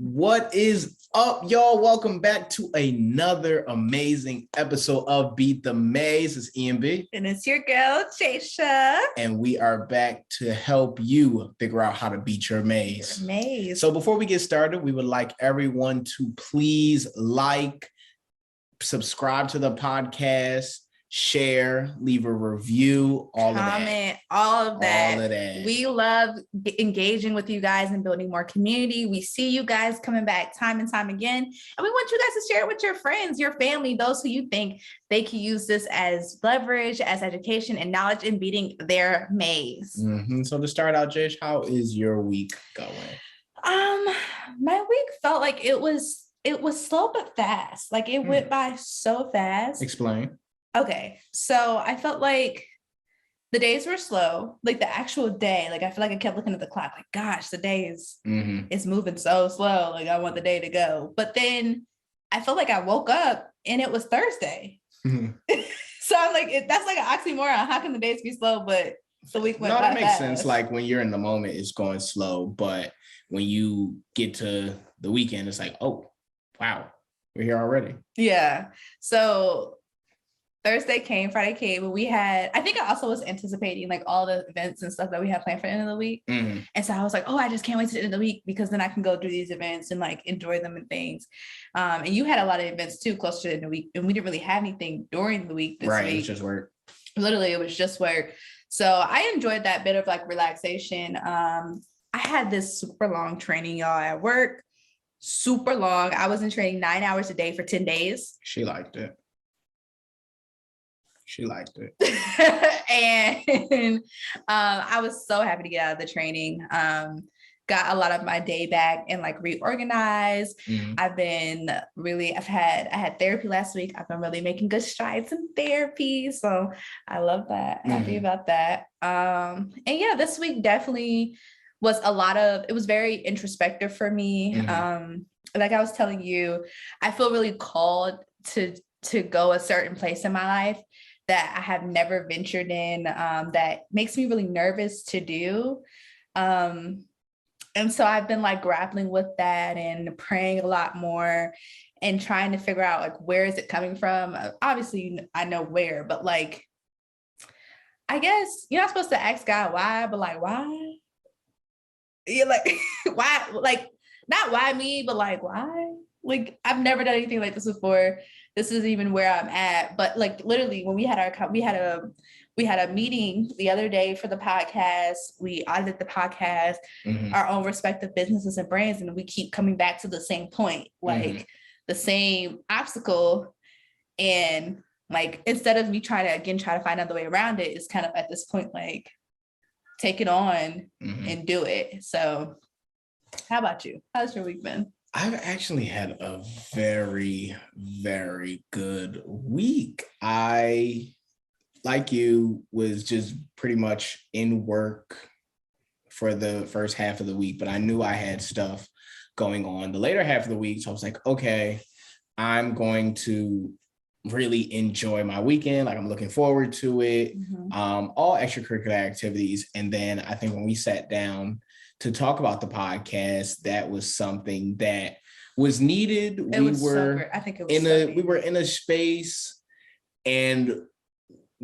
What is up, y'all? Welcome back to another amazing episode of Beat the Maze. It's EMB. And it's your girl, Jasia. And we are back to help you figure out how to beat your maze. So before we get started, we would like everyone to please like, subscribe to the podcast, share, leave a review, comment, all of that. We love engaging with you guys and building more community. We see you guys coming back time and time again. And we want you guys to share it with your friends, your family, those who you think they can use this as leverage, as education and knowledge in beating their maze. So to start out, Jish, how is your week going? My week felt like it was slow but fast. Like it went by so fast. Explain. Okay, so I felt like the days were slow, like the actual day. Like I feel like I kept looking at the clock, like, gosh, the day is it's moving so slow. Like I want the day to go. But then I felt like I woke up and it was Thursday. So I'm like, that's like an oxymoron. How can the days be slow, but the week went by that makes fast? sense. Like when you're in the moment, it's going slow. But when you get to the weekend, it's like, oh, wow, we're here already. Yeah. So Thursday came, Friday came, but I think I also was anticipating like all the events and stuff that we had planned for the end of the week. And so I was like, oh, I just can't wait to the end of the week because then I can go do these events and like enjoy them and things. And you had a lot of events too, closer to the end of the week. And we didn't really have anything during the week this week. It was just work. Literally, it was just work. So I enjoyed that bit of like relaxation. I had this super long training, y'all, at work. Super long. I was in training 9 hours a day for 10 days. She liked it. And I was so happy to get out of the training. Got a lot of my day back and like reorganized. I had therapy last week. I've been really making good strides in therapy. So I love that. Happy about that. And yeah, this week definitely was it was very introspective for me. Like I was telling you, I feel really called to go a certain place in my life that I have never ventured in, that makes me really nervous to do. And so I've been like grappling with that and praying a lot more and trying to figure out like, where is it coming from? Obviously I know where, but like, I guess you're not supposed to ask God why, but like, why? You're like, why? Like, not why me, but like, why? Like, I've never done anything like this before. This is even where I'm at. But like literally when we had a meeting the other day for the podcast, we audited the podcast, our own respective businesses and brands, and we keep coming back to the same point, like the same obstacle. And like, instead of me trying to find another way around it, it's kind of at this point, like, take it on and do it. So how about you? How's your week been? I've actually had a very, very good week. I, like you, was just pretty much in work for the first half of the week, but I knew I had stuff going on the later half of the week. So I was like, okay, I'm going to really enjoy my weekend. Like I'm looking forward to it. All extracurricular activities. And then I think when we sat down to talk about the podcast, that was something that was needed. We were in a space, and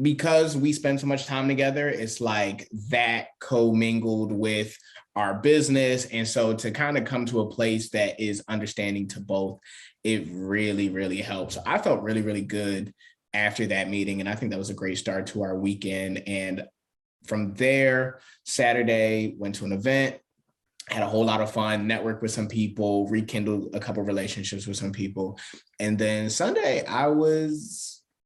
because we spend so much time together, it's like that commingled with our business. And so to kind of come to a place that is understanding to both, it really, really helps. So I felt really, really good after that meeting. And I think that was a great start to our weekend. And from there, Saturday, went to an event, had a whole lot of fun, networked with some people, rekindled a couple of relationships with some people. And then Sunday, I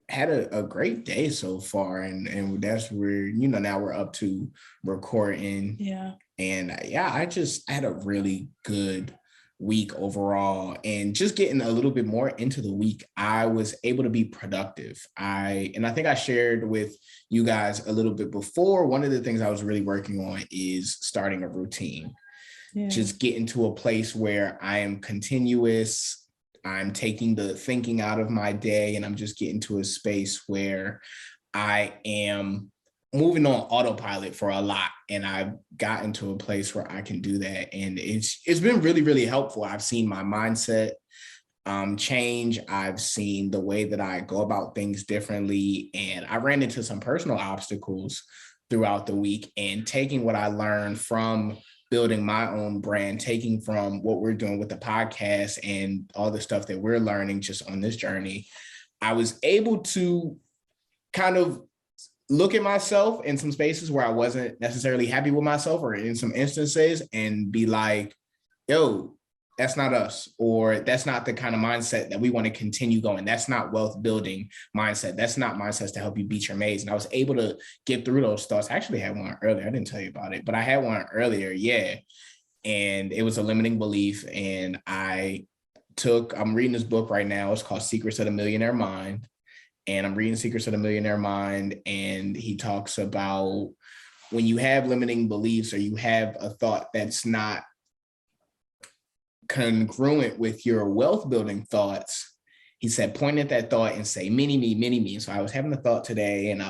had a great day so far. And that's where, now we're up to recording. Yeah. And I had a really good week overall. And just getting a little bit more into the week, I was able to be productive. I think I shared with you guys a little bit before, one of the things I was really working on is starting a routine. Just getting to a place where I am continuous. I'm taking the thinking out of my day, and I'm just getting to a space where I am moving on autopilot for a lot, and I've gotten to a place where I can do that, and it's been really, really helpful. I've seen my mindset change. I've seen the way that I go about things differently, and I ran into some personal obstacles throughout the week, and taking what I learned from building my own brand, taking from what we're doing with the podcast and all the stuff that we're learning just on this journey, I was able to kind of look at myself in some spaces where I wasn't necessarily happy with myself, or in some instances, and be like, yo, that's not us, or that's not the kind of mindset that we want to continue going. That's not wealth building mindset. That's not mindsets to help you beat your maze. And I was able to get through those thoughts. I actually had one earlier. I didn't tell you about it, but I had one earlier. Yeah. And it was a limiting belief. And I'm reading this book right now. It's called Secrets of the Millionaire Mind. And I'm reading Secrets of the Millionaire Mind. And he talks about when you have limiting beliefs, or you have a thought that's not congruent with your wealth building thoughts, he said, point at that thought and say, mini me, mini me. So I was having a thought today, and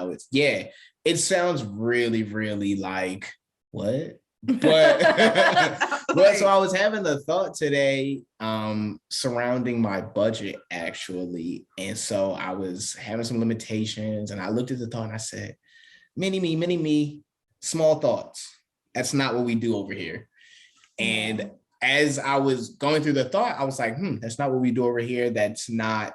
it sounds really, really like, what? But so I was having the thought today surrounding my budget, actually. And so I was having some limitations, and I looked at the thought and I said, mini me, small thoughts. That's not what we do over here. And as I was going through the thought, I was like, that's not what we do over here. That's not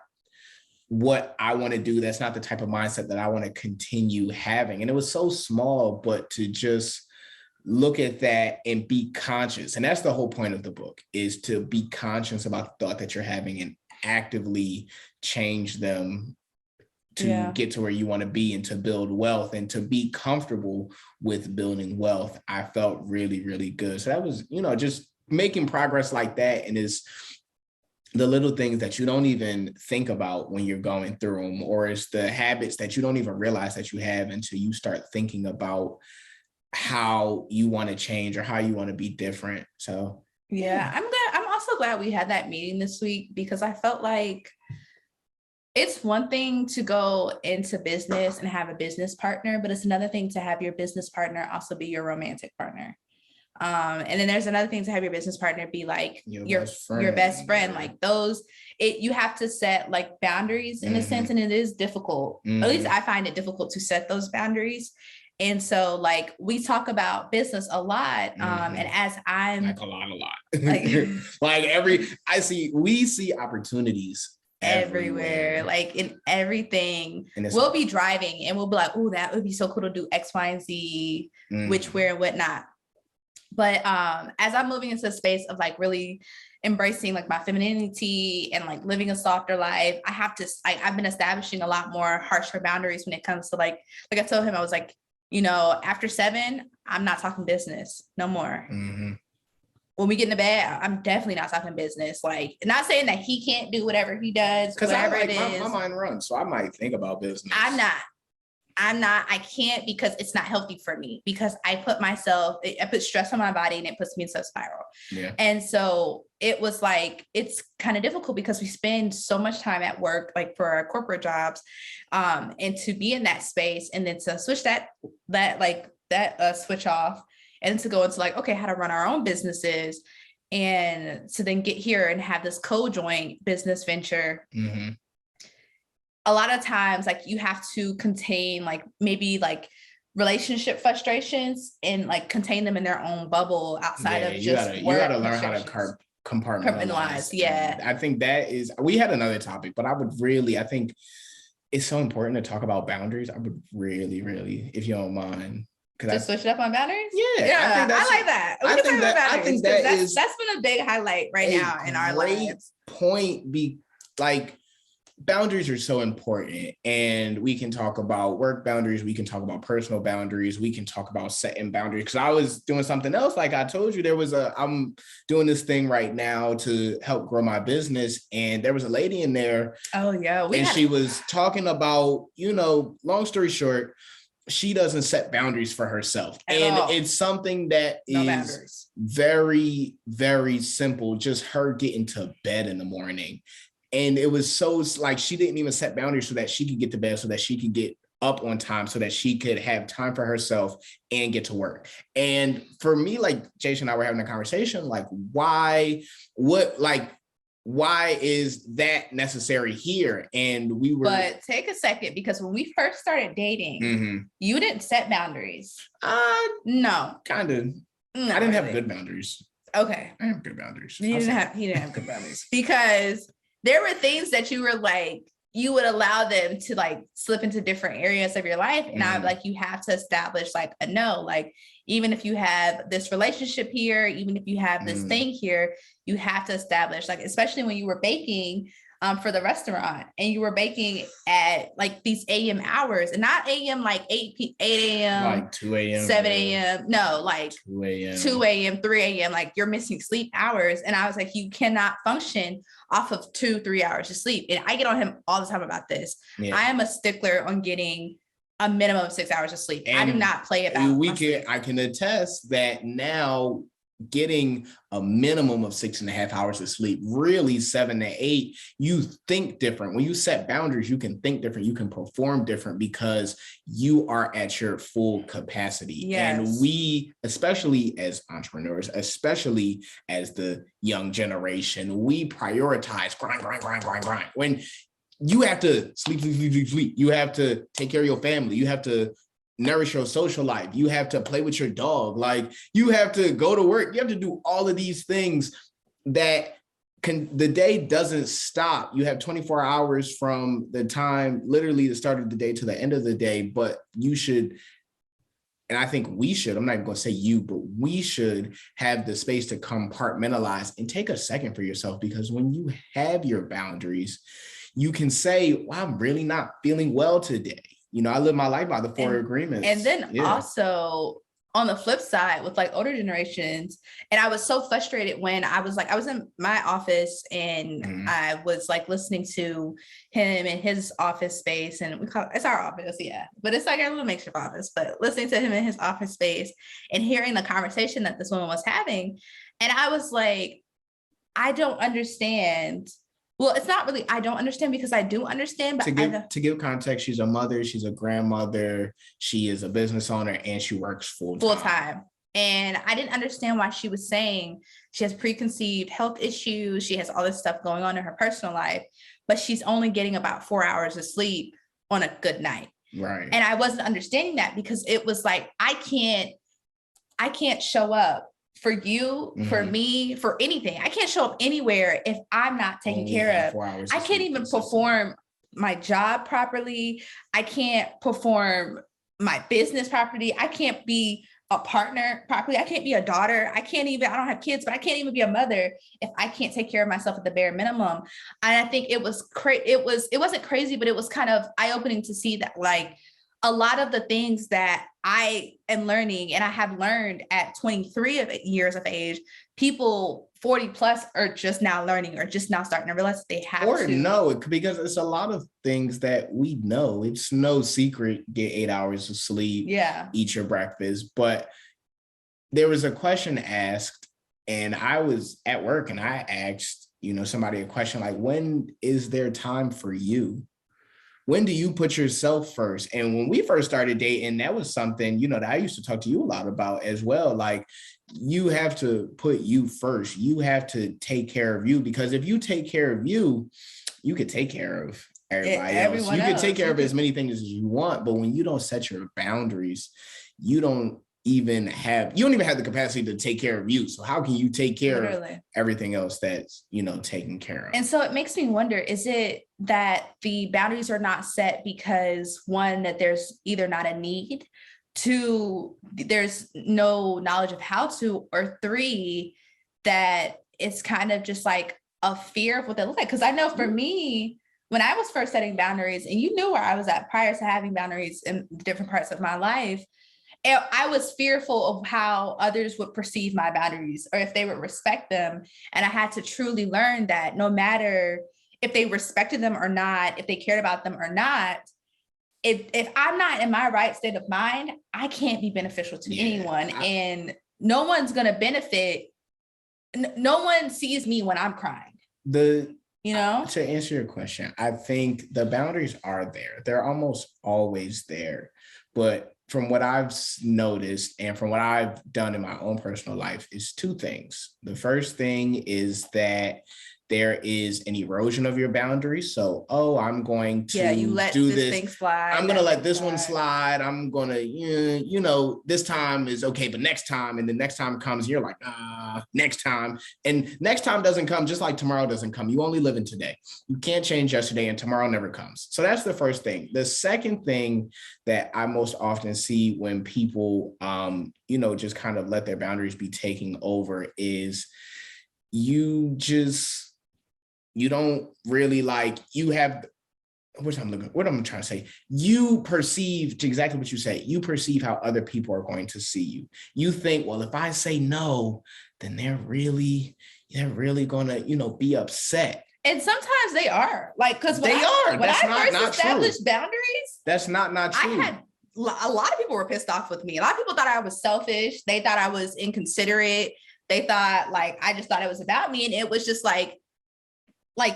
what I want to do. That's not the type of mindset that I want to continue having. And it was so small, but to just look at that and be conscious. And that's the whole point of the book, is to be conscious about the thought that you're having and actively change them to get to where you want to be, and to build wealth, and to be comfortable with building wealth. I felt really, really good. So that was, just making progress like that. And it's the little things that you don't even think about when you're going through them, or it's the habits that you don't even realize that you have until you start thinking about how you want to change or how you want to be different. So I'm also glad we had that meeting this week, because I felt like it's one thing to go into business and have a business partner, but it's another thing to have your business partner also be your romantic partner. And then there's another thing to have your business partner be like your best friend. Like those, you have to set like boundaries in a sense, and it is difficult. At least I find it difficult to set those boundaries. And so like we talk about business a lot. And as I'm like a lot, we see opportunities everywhere, like in everything. We'll be driving and we'll be like, oh, that would be so cool to do X, Y, and Z, which, where, and whatnot. But as I'm moving into a space of like really embracing like my femininity and like living a softer life, I've been establishing a lot more harsher boundaries when it comes to like I told him, I was like, after 7, I'm not talking business no more. When we get in the bed, I'm definitely not talking business. Like, not saying that he can't do whatever he does, whatever it is. My mind runs, so I might think about business. I can't, because it's not healthy for me, because I put stress on my body and it puts me into a spiral. Yeah. And so it was like, it's kind of difficult because we spend so much time at work, like for our corporate jobs, and to be in that space, and then to switch that switch off, and to go into like, okay, how to run our own businesses, and to then get here and have this co-joint business venture. A lot of times, like you have to contain like maybe like relationship frustrations and like contain them in their own bubble outside of just you gotta learn how to compartmentalize. Yeah. I think we had another topic, but I think it's so important to talk about boundaries. I would really, really, if you don't mind. To switch it up on boundaries? Yeah. I like that. I think that's been a big highlight right now in our lives. Boundaries are so important, and we can talk about work boundaries. We can talk about personal boundaries. We can talk about setting boundaries. Because I was doing something else. Like I told you, I'm doing this thing right now to help grow my business. And there was a lady in there. Oh yeah. She was talking about, long story short, she doesn't set boundaries for herself. It's something that is very, very simple. Just her getting to bed in the morning. And it was so like she didn't even set boundaries so that she could get to bed, so that she could get up on time so that she could have time for herself and get to work. And for me, like Jason and I were having a conversation, like why is that necessary here? And we were. But take a second, because when we first started dating, you didn't set boundaries. No. Kind of. No, I didn't have good boundaries. Okay. I have good boundaries. He didn't have good boundaries. Because there were things that you were like, you would allow them to like slip into different areas of your life. And I'm like, you have to establish like a no, like, even if you have this relationship here, even if you have this thing here, you have to establish, like, especially when you were baking for the restaurant and you were baking at like these AM hours, and not AM like 8 a.m. like 2 a.m. 7 a.m. No, like 2 a.m. 2 a.m. 3 a.m. Like you're missing sleep hours. And I was like, you cannot function off of 2-3 hours of sleep. And I get on him all the time about this. Yeah. I am a stickler on getting a minimum of 6 hours of sleep. And I do not play about I can attest that now getting a minimum of 6.5 hours of sleep, really 7 to 8, you think different. When you set boundaries, you can think different, you can perform different because you are at your full capacity. Yes. And we, especially as entrepreneurs, especially as the young generation, we prioritize grind. When you have to sleep. You have to take care of your family. You have to nourish your social life. You have to play with your dog. Like you have to go to work. You have to do all of these things that the day doesn't stop. You have 24 hours from the time, literally the start of the day to the end of the day, but you should, and I think we should, I'm not even going to say you, but we should have the space to compartmentalize and take a second for yourself, because when you have your boundaries, you can say, well, I'm really not feeling well today. You know, I live my life by the 4 agreements. And then also on the flip side with like older generations, and I was so frustrated when I was in my office and I was like listening to him in his office space, and it's our office, yeah, but it's like a little makeshift office, but listening to him in his office space and hearing the conversation that this woman was having. And I was like, I don't understand. Well, it's not really, I don't understand, because I do understand. But to give context, she's a mother, she's a grandmother, she is a business owner, and she works full time. And I didn't understand why she was saying she has preconceived health issues. She has all this stuff going on in her personal life, but she's only getting about 4 hours of sleep on a good night. Right. And I wasn't understanding that, because it was like, I can't show up for you, for me, for anything. I can't show up anywhere if I'm not taken care of. I can't even perform my job properly. I can't perform my business properly. I can't be a partner properly. I can't be a daughter. I don't have kids, but I can't even be a mother if I can't take care of myself at the bare minimum. And I think it wasn't crazy, but it was kind of eye-opening to see that, like, a lot of the things that I am learning, and I have learned at 23 years of age, people 40 plus are just now learning, or just now starting to realize that they have to. Or know it, because it's a lot of things that we know. It's no secret, get 8 hours of sleep, eat your breakfast. But there was a question asked, and I was at work and I asked, somebody a question like, when is there time for you? When do you put yourself first? And when we first started dating, that was something, that I used to talk to you a lot about as well. Like, you have to put you first. You have to take care of you, because if you take care of you, you could take care of everybody else. You can take care of as many things as you want, but when you don't set your boundaries, you don't even have the capacity to take care of you. So how can you take care of everything else that's, taken care of? And so it makes me wonder, is it that the boundaries are not set because, one, that there's either not a need, two, there's no knowledge of how to, or three, that it's kind of just like a fear of what they look like? Because I know for me, when I was first setting boundaries, and you knew where I was at prior to having boundaries in different parts of my life, I was fearful of how others would perceive my boundaries, or if they would respect them. And I had to truly learn that no matter if they respected them or not, if they cared about them or not, if I'm not in my right state of mind, I can't be beneficial to anyone. And no one's going to benefit. No one sees me when I'm crying. The you know? To answer your question, I think the boundaries are there. They're almost always there. But from what I've noticed and from what I've done in my own personal life is two things. The first thing is that there is an erosion of your boundaries. So, I'm going to You let do this this. thing slide. I'm going to let this one slide. I'm going to, this time is okay, but next time, and the next time comes, you're like, next time. And next time doesn't come, just like tomorrow doesn't come. You only live in today. You can't change yesterday, and tomorrow never comes. So that's the first thing. The second thing that I most often see when people, just kind of let their boundaries be taken over is you don't really you have, what I'm trying to say, you perceive, to exactly what you say, you perceive how other people are going to see you. You think, well, if I say no, then they're really going to, be upset. And sometimes they are, because when That's I not first established true. boundaries, that's not true. I had a lot of people were pissed off with me. A lot of people thought I was selfish. They thought I was inconsiderate. They thought I just thought it was about me. And it was just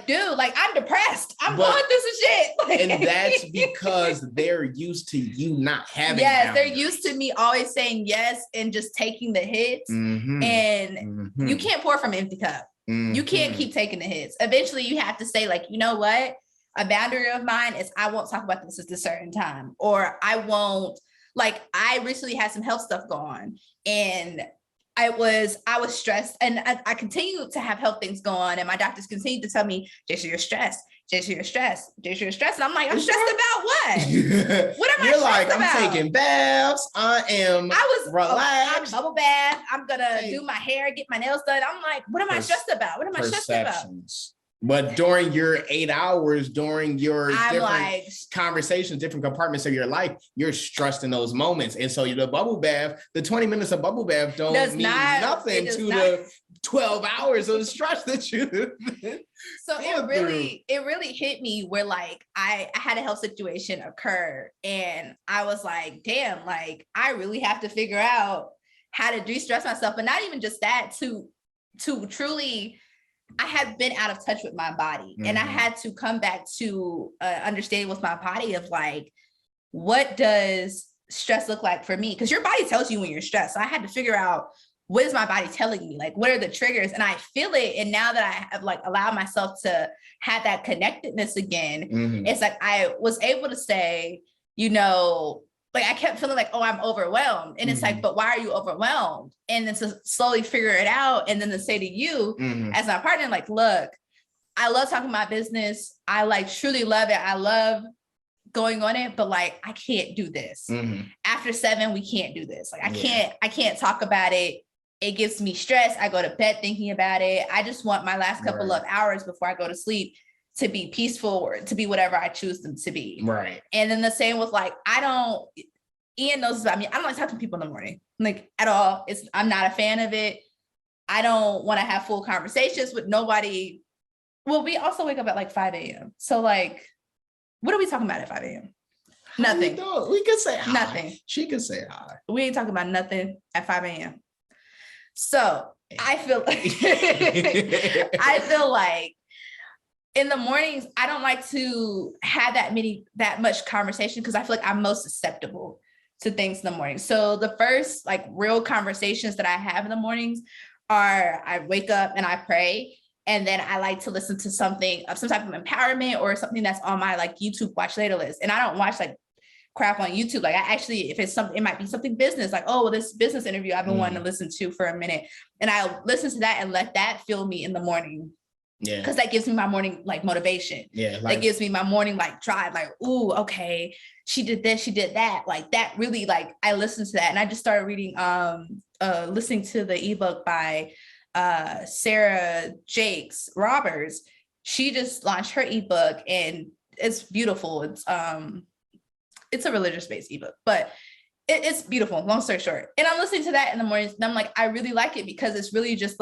dude, I'm depressed. I'm going through some shit. And that's because they're used to you not having Yes, boundaries. they're used to me always saying yes and just taking the hits. Mm-hmm. And Mm-hmm. you can't pour from an empty cup. Mm-hmm. You can't keep taking the hits. Eventually you have to say, you know what? A boundary of mine is I won't talk about this at a certain time. Or I won't, I recently had some health stuff go on, and I was stressed, and I continue to have health things go on, and my doctors continue to tell me, Jasia, you're stressed. Jasia, you're stressed. Jasia, you're stressed. And I'm like, I'm stressed about what? What am I stressed about? I'm taking baths. I was relaxed. I'm bubble bath. I'm going to do my hair, get my nails done. I'm like, what am I stressed about? What am I stressed about? But during your 8 hours, during your different conversations, different compartments of your life, you're stressed in those moments. And so the bubble bath, the 20 minutes of bubble bath don't mean nothing to the 12 hours of stress that you. So it really hit me where I had a health situation occur, and I was like, damn, I really have to figure out how to de-stress myself. But not even just that, to truly, I had been out of touch with my body, and I had to come back to understanding with my body of what does stress look like for me? Because your body tells you when you're stressed. So I had to figure out, what is my body telling me? What are the triggers? And I feel it. And now that I have allowed myself to have that connectedness again, it's I was able to say, I kept feeling I'm overwhelmed. And it's but why are you overwhelmed? And then to slowly figure it out. And then to say to you as my partner, look, I love talking about business. I truly love it. I love going on it, but I can't do this. After 7, we can't do this. I can't talk about it. It gives me stress. I go to bed thinking about it. I just want my last couple of hours before I go to sleep to be peaceful, or to be whatever I choose them to be. Right. And then the same with Ian knows about me. I don't like talking to people in the morning, at all. I'm not a fan of it. I don't want to have full conversations with nobody. Well, we also wake up at 5 a.m. So what are we talking about at 5 a.m.? Nothing. We can say hi. Nothing. She can say hi. We ain't talking about nothing at 5 a.m. So I feel in the mornings, I don't like to have that much conversation, because I feel I'm most susceptible to things in the morning. So the first real conversations that I have in the mornings are, I wake up and I pray. And then I like to listen to something of some type of empowerment, or something that's on my YouTube watch later list. And I don't watch crap on YouTube. I actually, if it's something, it might be something business, this business interview I've been wanting to listen to for a minute. And I listen to that and let that fuel me in the morning. Yeah. Because that gives me my morning motivation. Yeah. That gives me my morning drive. Ooh, okay, she did this, she did that. That really I listened to that. And I just started reading, listening to the ebook by Sarah Jakes Roberts. She just launched her ebook, and it's beautiful. It's a religious based ebook, but it's beautiful, long story short. And I'm listening to that in the mornings, and I'm I really like it, because it's really just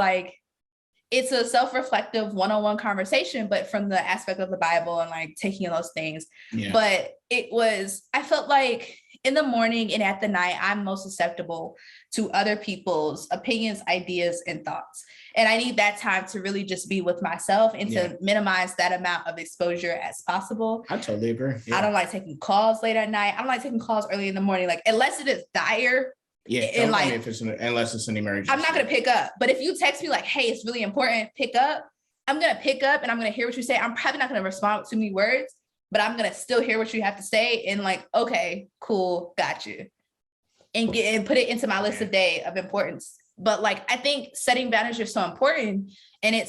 it's a self-reflective one-on-one conversation, but from the aspect of the Bible and taking in those things. Yeah. But I felt in the morning and at the night, I'm most susceptible to other people's opinions, ideas, and thoughts. And I need that time to really just be with myself and to minimize that amount of exposure as possible. I totally agree. Yeah. I don't like taking calls late at night. I don't like taking calls early in the morning, like unless it is dire. Yeah, and like unless it's an emergency. I'm not gonna pick up. But if you text me like, hey, it's really important, pick up, I'm gonna pick up and I'm gonna hear what you say. I'm probably not gonna respond with too many words, but I'm gonna still hear what you have to say and like, okay, cool, got you. And put it into my list of day of importance. But like, I think setting boundaries are so important. And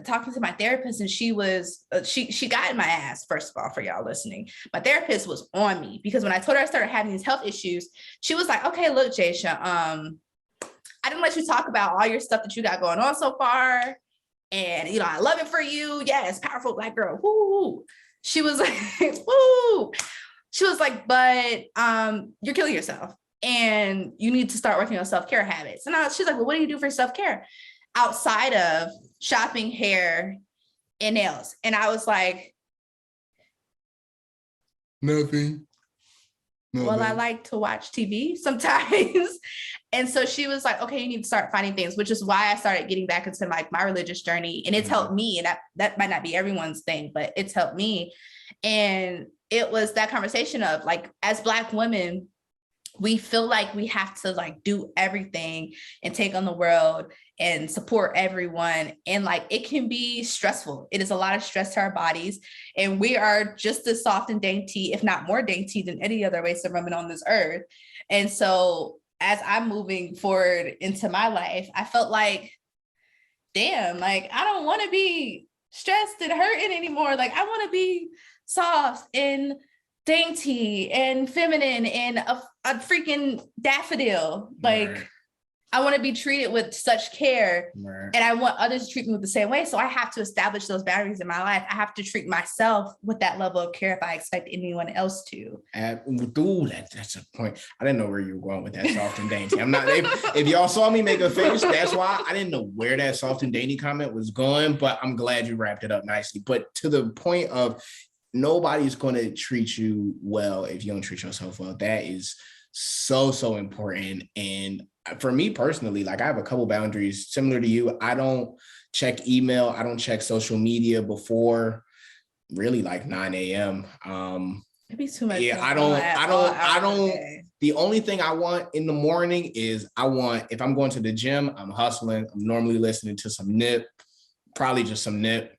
talking to my therapist, and she got in my ass, first of all, for y'all listening. My therapist was on me because when I told her I started having these health issues, she was like, okay, look, Jasia, I didn't let you talk about all your stuff that you got going on so far. And, you know, I love it for you. Yes, powerful Black girl. Woo. She was like, woo. She was like, but you're killing yourself and you need to start working on self-care habits. And she's like, well, what do you do for self-care outside of shopping, hair, and nails? And I was like, nothing. Well, I like to watch TV sometimes. And so she was like, okay, you need to start finding things, which is why I started getting back into like my religious journey. And it's helped me. And that might not be everyone's thing, but it's helped me. And it was that conversation of like, as Black women, we feel like we have to like do everything and take on the world and support everyone. And like, it can be stressful. It is a lot of stress to our bodies. And we are just as soft and dainty, if not more dainty than any other race of women on this earth. And so as I'm moving forward into my life, I felt like, damn, like, I don't want to be stressed and hurting anymore. Like, I want to be soft and dainty and feminine and a freaking daffodil. Like, right. I want to be treated with such care, right. And I want others to treat me with the same way. So I have to establish those boundaries in my life. I have to treat myself with that level of care if I expect anyone else to. That's a point. I didn't know where you were going with that soft and dainty. I'm not. If y'all saw me make a face, that's why I didn't know where that soft and dainty comment was going. But I'm glad you wrapped it up nicely. But to the point of, nobody's going to treat you well if you don't treat yourself well. That is so important. And for me personally, like, I have a couple boundaries similar to you. I don't check email. I don't check social media before really like 9 a.m. It'd be too much. Yeah, I don't. The only thing I want in the morning is if I'm going to the gym, I'm hustling. I'm normally listening to some Nip, probably just some Nip.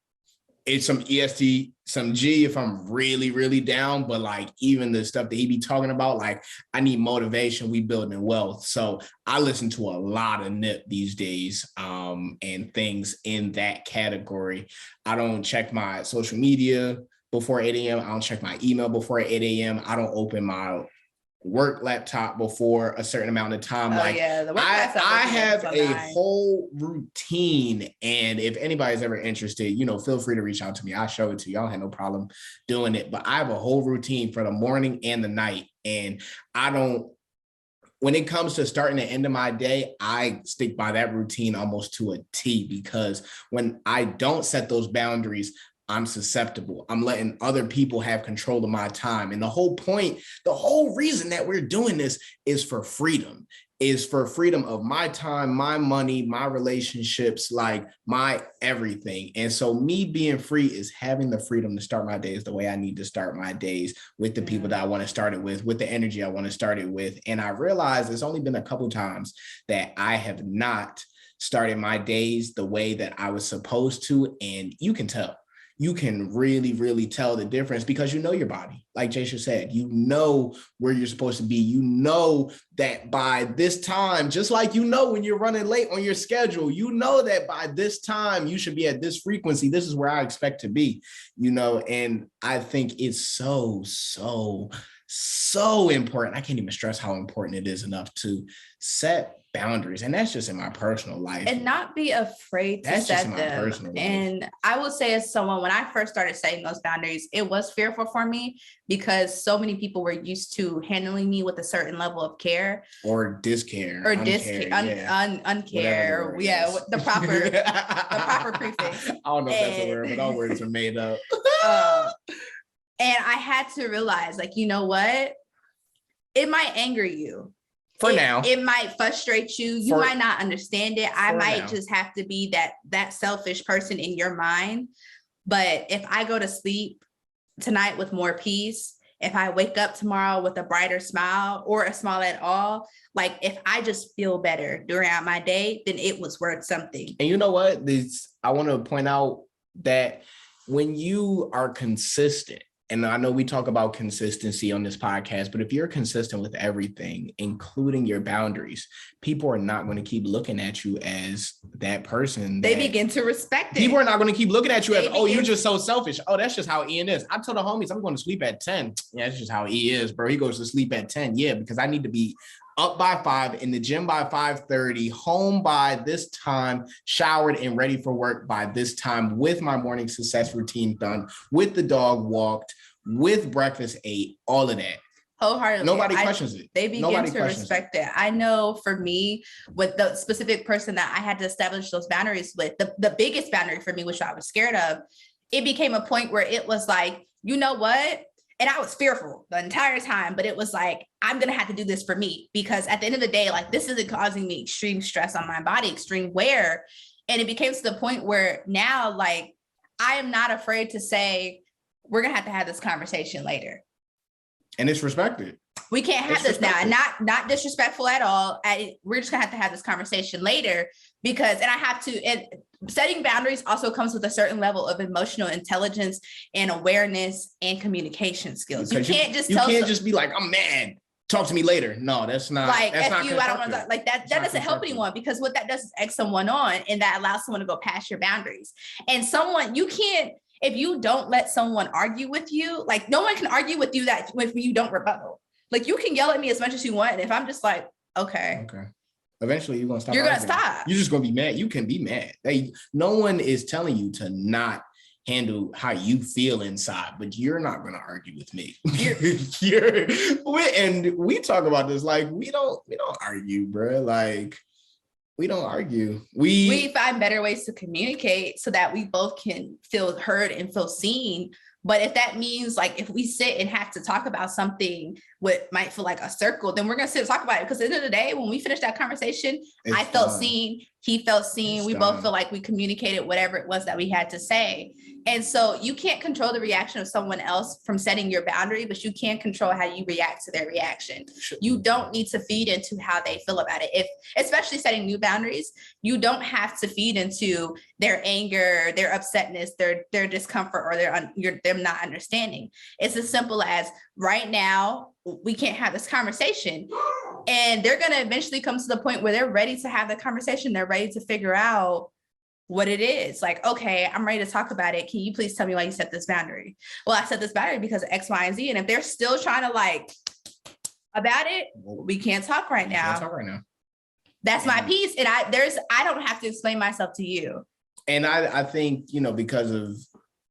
It's some EST, some G if I'm really, really down. But like, even the stuff that he be talking about, like, I need motivation. We building wealth. So I listen to a lot of Nip these days, and things in that category. I don't check my social media before 8 a.m. I don't check my email before 8 a.m. I don't open my work laptop before a certain amount of time. I have a whole routine, and if anybody's ever interested, feel free to reach out to me. I'll show it to you. I don't have no problem doing it, but I have a whole routine for the morning and the night. And when it comes to starting and end of my day, I stick by that routine almost to a T, because when I don't set those boundaries, I'm susceptible. I'm letting other people have control of my time. And the whole reason that we're doing this is for freedom of my time, my money, my relationships, like my everything. And so me being free is having the freedom to start my days the way I need to start my days, with the people that I want to start it with the energy I want to start it with. And I realized it's only been a couple times that I have not started my days the way that I was supposed to. And you can tell. You can really, really tell the difference, because you know your body. Like Jasia said, you know where you're supposed to be. You know that by this time, just like when you're running late on your schedule, you know that by this time you should be at this frequency. This is where I expect to be, and I think it's so important. I can't even stress how important it is enough to set boundaries. And that's just in my personal life. And not be afraid to set them. And I will say, as someone, when I first started setting those boundaries, it was fearful for me, because so many people were used to handling me with a certain level of care. Or discare. Or uncare. Yeah, the proper prefix. I don't know if that's a word, but all words are made up. And I had to realize, like, you know what? it might anger you. For now. It might frustrate you. You might not understand it. I might just have to be that selfish person in your mind. But if I go to sleep tonight with more peace, if I wake up tomorrow with a brighter smile or a smile at all, like if I just feel better throughout my day, then it was worth something. And you know what? I want to point out that when you are consistent, and I know we talk about consistency on this podcast, but if you're consistent with everything, including your boundaries, people are not going to keep looking at you as that person. They begin to respect it. People are not going to keep looking at you as, oh, you're just so selfish. Oh, that's just how Ian is. I told the homies, I'm going to sleep at 10. Yeah, that's just how he is, bro. He goes to sleep at 10. Yeah, because I need to be up by 5, in the gym by 5:30, home by this time, showered and ready for work by this time, with my morning success routine done, with the dog walked, with breakfast ate, all of that. Wholeheartedly. Nobody questions it. They begin to respect it. I know for me, with the specific person that I had to establish those boundaries with, the biggest boundary for me, which I was scared of, it became a point where it was like, you know what? And I was fearful the entire time, but it was like, I'm going to have to do this for me, because at the end of the day, like, this isn't causing me extreme stress on my body, extreme wear. And it became to the point where now, like, I am not afraid to say, we're going to have this conversation later. And it's respected. We can't have this now. Not disrespectful at all. We're just gonna have this conversation later, because, and I have to, and setting boundaries also comes with a certain level of emotional intelligence and awareness and communication skills. You can't just be like, I'm mad, talk to me later. No, that's not like, that's not I don't want to, like that. That doesn't help anyone, because what that does is egg someone on, and that allows someone to go past your boundaries. And you can't, if you don't let someone argue with you, like, no one can argue with you that if you don't rebuttal. Like, you can yell at me as much as you want, and if I'm just like, okay. Eventually you're gonna stop. You're gonna stop. You're just gonna be mad. You can be mad. No one is telling you to not handle how you feel inside, but you're not gonna argue with me. And we talk about this, like, we don't argue, bro. Like, we don't argue. We find better ways to communicate so that we both can feel heard and feel seen. But if that means, like, if we sit and have to talk about something what might feel like a circle, then we're going to sit and talk about it. Because at the end of the day, when we finish that conversation, I felt seen, he felt seen. We both feel like we communicated whatever it was that we had to say. And so you can't control the reaction of someone else from setting your boundary, but you can control how you react to their reaction. You don't need to feed into how they feel about it. Especially setting new boundaries, you don't have to feed into their anger, their upsetness, their discomfort, or them not understanding. It's as simple as, right now, we can't have this conversation. And they're going to eventually come to the point where they're ready to have the conversation. They're ready to figure out what it is. Like, okay, I'm ready to talk about it. Can you please tell me why you set this boundary? Well, I set this boundary because of X, Y, and Z. And if they're still trying to, like, about it, we can't talk right now. That's my piece. And I don't have to explain myself to you. And I think, because of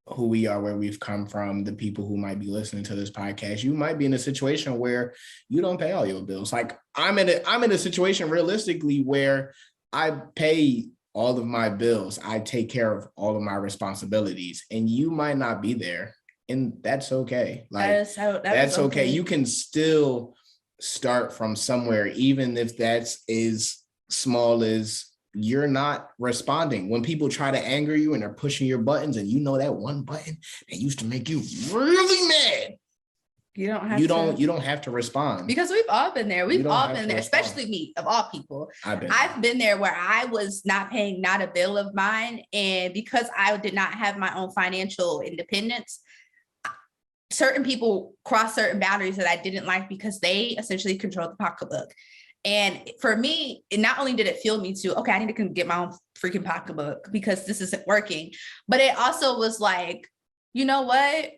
who we are, where we've come from, the people who might be listening to this podcast, you might be in a situation where you don't pay all your bills. Like, I'm in a situation realistically where I pay all of my bills. I take care of all of my responsibilities, and you might not be there, and that's okay. Like, that's okay. You can still start from somewhere, even if that's as small as you're not responding. When people try to anger you and they're pushing your buttons, and that one button that used to make you really mad, you don't have to respond, because we've all been there. We've all been there, especially me, of all people. I've been there where I was not paying not a bill of mine, and because I did not have my own financial independence, certain people crossed certain boundaries that I didn't like, because they essentially controlled the pocketbook. And for me, not only did it fuel me to, okay, I need to get my own freaking pocketbook because this isn't working, but it also was like, you know what?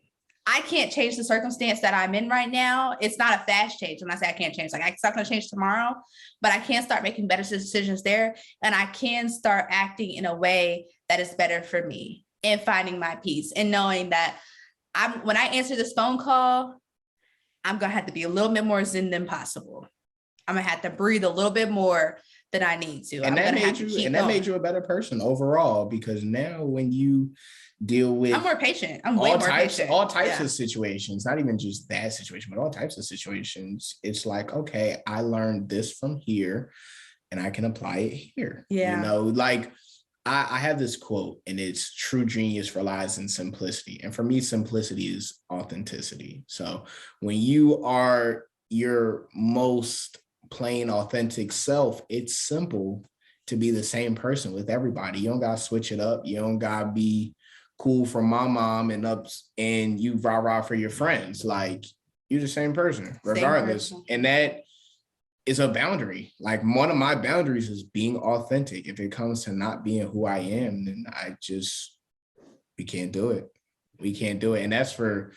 I can't change the circumstance that I'm in right now. It's not a fast change. When I say I can't change, like, it's not going to change tomorrow, but I can start making better decisions there. And I can start acting in a way that is better for me, and finding my peace, and knowing that when I answer this phone call, I'm going to have to be a little bit more zen than possible. I'm going to have to breathe a little bit more, then I need to. And I'm that gonna have made to you, keep and that going. made you a better person overall, because now when you deal with I'm more patient. I'm way more patient. all types Yeah. of situations, not even just that situation, but all types of situations, it's like, okay, I learned this from here and I can apply it here. You Yeah. know, like I have this quote, and it's true genius relies in simplicity. And for me, simplicity is authenticity. So when you are your most plain authentic self, it's simple to be the same person with everybody. You don't gotta switch it up. You don't gotta be cool for my mom and you rah rah for your friends. Like, you're the same person, regardless. Same person. And that is a boundary. Like, one of my boundaries is being authentic. If it comes to not being who I am, then we can't do it. We can't do it. And that's for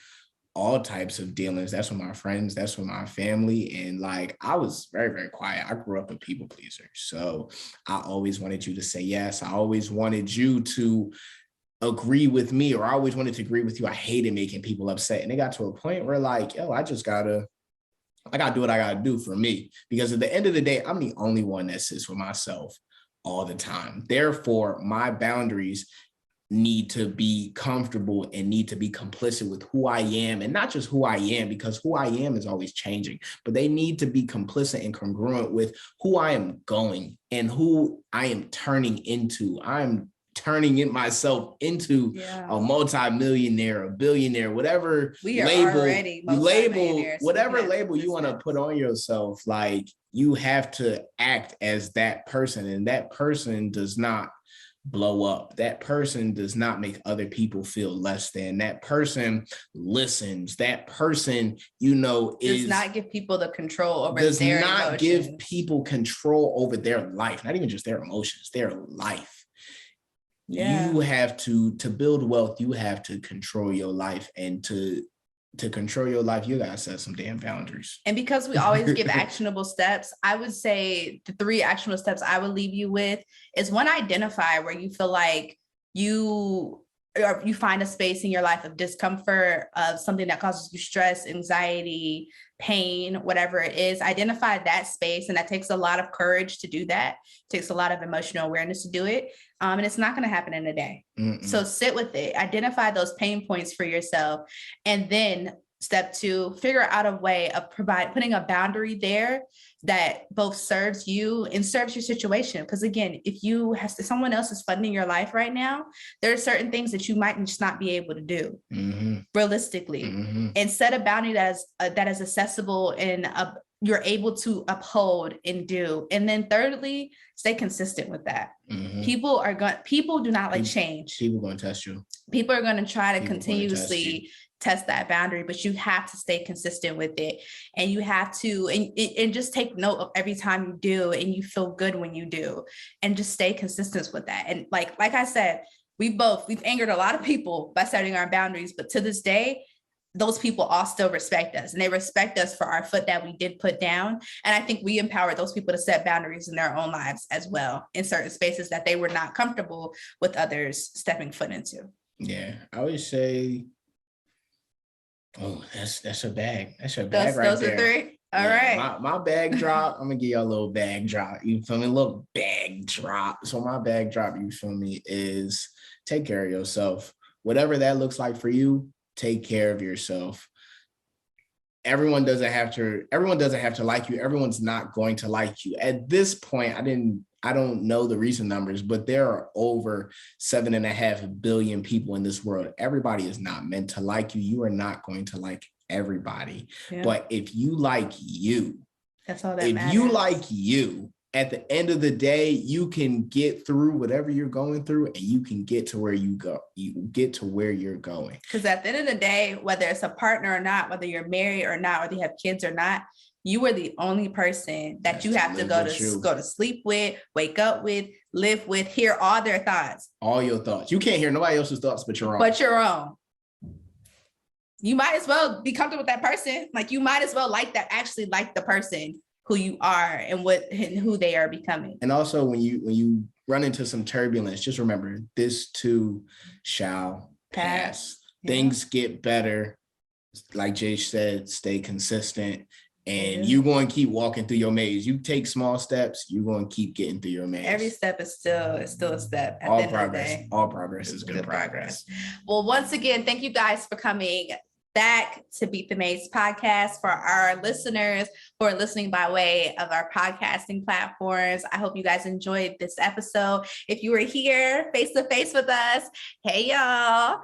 all types of dealings. That's with my friends, that's with my family. And like, I was very, very quiet. I grew up a people pleaser. So I always wanted you to say yes. I always wanted you to agree with me, or I always wanted to agree with you. I hated making people upset. And it got to a point where like, yo, I gotta do what I gotta do for me. Because at the end of the day, I'm the only one that sits with myself all the time. Therefore, my boundaries need to be comfortable and need to be complicit with who I am, and not just who I am, because who I am is always changing, but they need to be complicit and congruent with who I am going and who I am turning into. I'm turning it myself into a multi-millionaire, a billionaire, whatever We are label already you label, multi-millionaires. whatever label you want to put on yourself. Like, you have to act as that person, and that person does not blow up. That person does not make other people feel less than. That person listens. That person, does not give people the control over does their not emotions. give people control over their life, not even just their emotions, their life. Yeah. You have to build wealth, you have to control your life, and to control your life, you gotta set some damn boundaries. And because we always give actionable steps, I would say the 3 actionable steps I would leave you with is, one, identify where you feel like you find a space in your life of discomfort, of something that causes you stress, anxiety, pain, whatever it is. Identify that space. And that takes a lot of courage to do that. It takes a lot of emotional awareness to do it. And it's not going to happen in a day. Mm-mm. So sit with it, identify those pain points for yourself. And then step 2, figure out a way of putting a boundary there that both serves you and serves your situation. Because again, if someone else is funding your life right now, there are certain things that you might just not be able to do realistically. And set a boundary that is accessible and you're able to uphold and do. And then thirdly, stay consistent with that. People do not like change. People are going to test you. People are going to try to continuously test that boundary, but you have to stay consistent with it. And you have to, and just take note of every time you do, and you feel good when you do, and just stay consistent with that. And like I said, we've angered a lot of people by setting our boundaries, but to this day, those people all still respect us, and they respect us for our foot that we did put down. And I think we empowered those people to set boundaries in their own lives as well, in certain spaces that they were not comfortable with others stepping foot into. Yeah, I would say, that's a bag. That's a bag right there. Those are 3. All right. My bag drop. I'm gonna give y'all a little bag drop. You feel me? A little bag drop. So my bag drop, you feel me, is take care of yourself. Whatever that looks like for you, take care of yourself. Everyone doesn't have to like you. Everyone's not going to like you. At this point, I don't know the recent numbers, but there are over 7.5 billion people in this world. Everybody is not meant to like you. You are not going to like everybody. Yeah. But if you like you, that's all that matters. If you like you, at the end of the day, you can get through whatever you're going through, and you can get to where you go. You get to where you're going. Because at the end of the day, whether it's a partner or not, whether you're married or not, whether you have kids or not, you are the only person that you have to go to sleep with, wake up with, live with, hear all their thoughts. All your thoughts. You can't hear nobody else's thoughts but your own. But your own. You might as well be comfortable with that person. Like, you might as well like the person who you are and who they are becoming. And also, when you run into some turbulence, just remember, this too shall pass. Yeah. Things get better. Like Jay said, stay consistent. And you're going to keep walking through your maze. You take small steps, you're going to keep getting through your maze. Every step is still a step. At all the end progress, of the day. all progress is good progress. Well, once again, thank you guys for coming back to Beat the Maze podcast. For our listeners who are listening by way of our podcasting platforms, I hope you guys enjoyed this episode. If you were here face to face with us, hey y'all.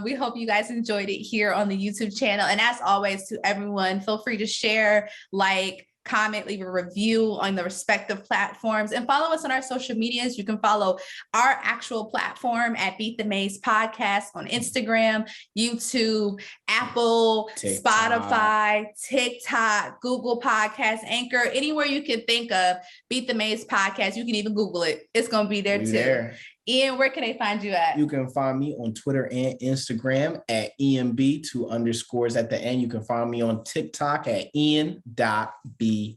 We hope you guys enjoyed it here on the YouTube channel. And as always, to everyone, feel free to share, like, comment, leave a review on the respective platforms, and follow us on our social medias. You can follow our actual platform at Beat the Maze Podcast on Instagram, YouTube, Apple, TikTok. Spotify, TikTok, Google Podcasts, Anchor, anywhere you can think of. Beat the Maze Podcast. You can even Google it. It's going to be there too. Ian, where can they find you at? You can find me on Twitter and Instagram at EMB2_ at the end. You can find me on TikTok at Ian.B3.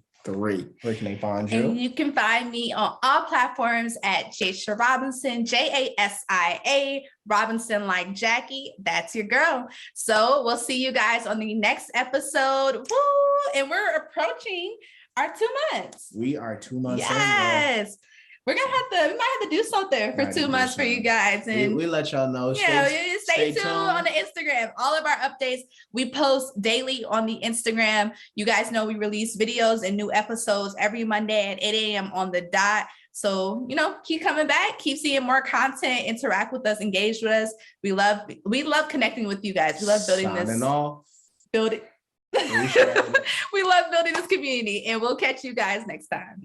Where can they find you? And you can find me on all platforms at Jasia Robinson, Jasia Robinson, like Jackie. That's your girl. So we'll see you guys on the next episode. Woo! And we're approaching our 2 months. We are 2 months. Yes. We might have to do something for 2 months for you guys. And we let y'all know. Stay tuned on the Instagram. All of our updates, we post daily on the Instagram. You guys know we release videos and new episodes every Monday at 8 a.m. on the dot. So, keep coming back, keep seeing more content, interact with us, engage with us. We love connecting with you guys. We love building this. We love building this community, and we'll catch you guys next time.